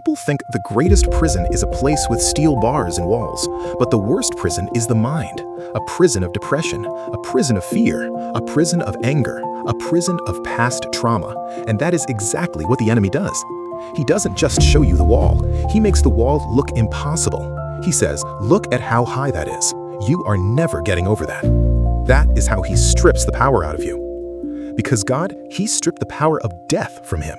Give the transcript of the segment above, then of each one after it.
People think the greatest prison is a place with steel bars and walls, but the worst prison is the mind. A prison of depression, a prison of fear, a prison of anger, a prison of past trauma. And that is exactly what the enemy does. He doesn't just show you the wall, he makes the wall look impossible. He says, look at how high that is. You are never getting over that. That is how he strips the power out of you. Because God, he stripped the power of death from him.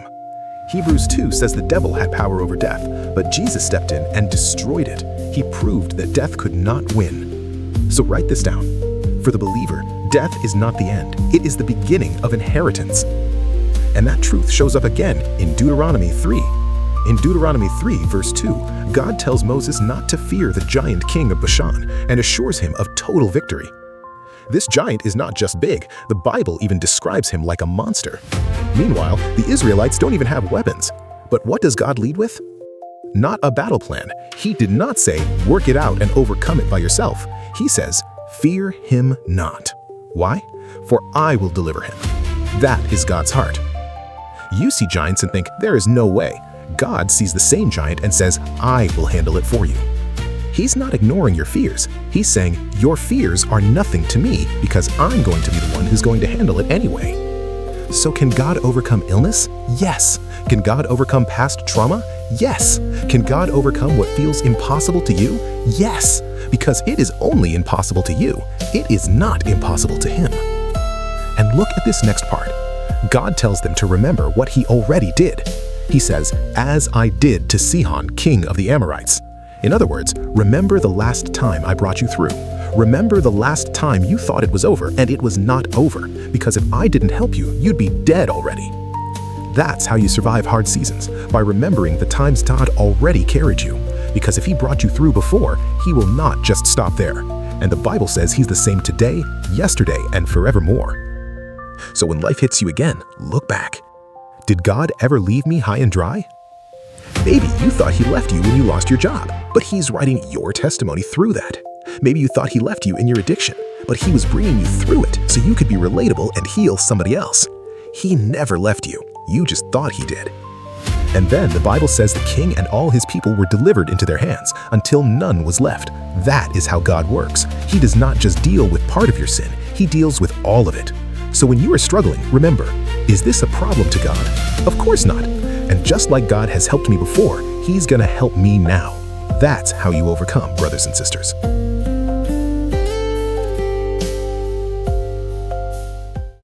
Hebrews 2 says the devil had power over death, but Jesus stepped in and destroyed it. He proved that death could not win. So write this down. For the believer, death is not the end. It is the beginning of inheritance. And that truth shows up again in Deuteronomy 3. In Deuteronomy 3, verse 2, God tells Moses not to fear the giant king of Bashan and assures him of total victory. This giant is not just big, the Bible even describes him like a monster. Meanwhile, the Israelites don't even have weapons. But what does God lead with? Not a battle plan. He did not say, work it out and overcome it by yourself. He says, fear him not. Why? For I will deliver him. That is God's heart. You see giants and think, there is no way. God sees the same giant and says, I will handle it for you. He's not ignoring your fears. He's saying, your fears are nothing to me because I'm going to be the one who's going to handle it anyway. So can God overcome illness? Yes. Can God overcome past trauma? Yes. Can God overcome what feels impossible to you? Yes. Because it is only impossible to you. It is not impossible to him. And look at this next part. God tells them to remember what he already did. He says, as I did to Sihon, king of the Amorites. In other words, remember the last time I brought you through. Remember the last time you thought it was over, and it was not over, because if I didn't help you, you'd be dead already. That's how you survive hard seasons, by remembering the times God already carried you. Because if he brought you through before, he will not just stop there. And the Bible says he's the same today, yesterday, and forevermore. So when life hits you again, look back. Did God ever leave me high and dry? Maybe you thought he left you when you lost your job, but he's writing your testimony through that. Maybe you thought he left you in your addiction, but he was bringing you through it so you could be relatable and heal somebody else. He never left you. You just thought he did. And then the Bible says the king and all his people were delivered into their hands until none was left. That is how God works. He does not just deal with part of your sin, he deals with all of it. So when you are struggling, remember, is this a problem to God? Of course not. And just like God has helped me before, he's gonna help me now. That's how you overcome, brothers and sisters.